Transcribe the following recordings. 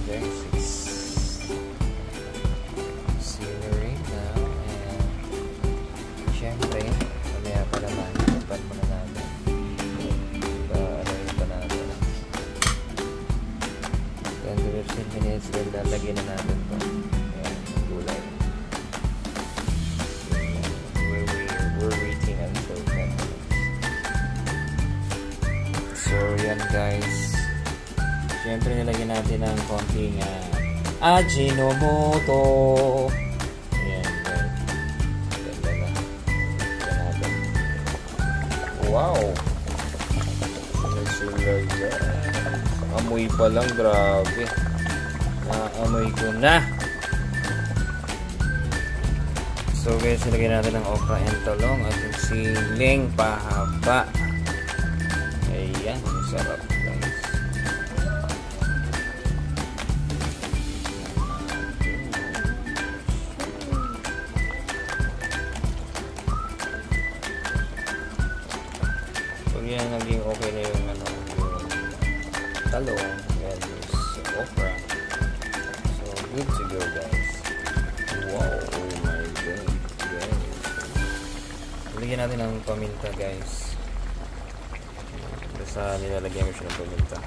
guys, it's simmering now, and syempre mamaya pa naman tapan muna natin pa natin 10 to 15 minutes, then lalagyan na natin to. Ayan, gulay. We're waiting until 10 minutes. So yan guys, syempre nilagyan natin ng konting Ajinomoto. Ayan guys, ganda na. Yan natin. Wow, sila yan. Amoy pa lang, grabe. Naamoy ko na. So guys, nilagyan natin ng okra and talong at yung siling pahaba. Ayan, sarap guys. So yan, naging okay na yung yung talong and yung okra. So good to go guys. Wow, oh my god guys. Lagyan natin ng paminta guys. Basta nilalagyan mo siya ng paminta.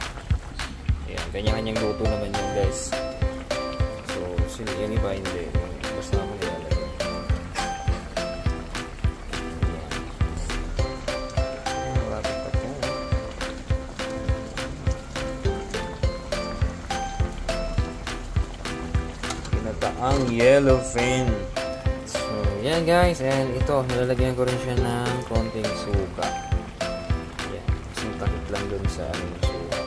Ayan, kanya-kanyang luto naman yun guys. So yan iba hindi, basta naman nilalagyan. Ang yellowfin. So yan guys, and ito nilalagyan ko rin siya ng konting suka. Yan, isang takip lang dun sa suka.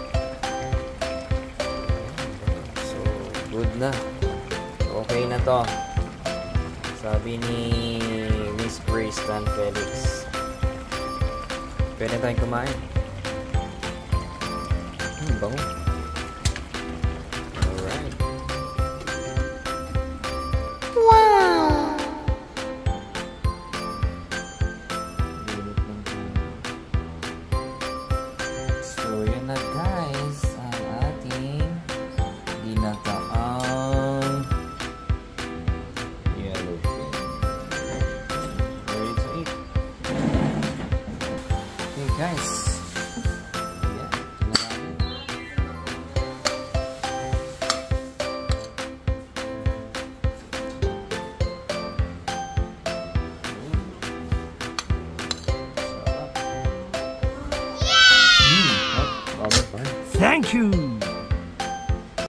So good na, okay na to, sabi ni Miss Grace Tan Felix. Pwede tayong kumain. Bango. Guys, ang ating ginataang yellowfin. Ready to eat. Okay guys. Ayan, Thank you.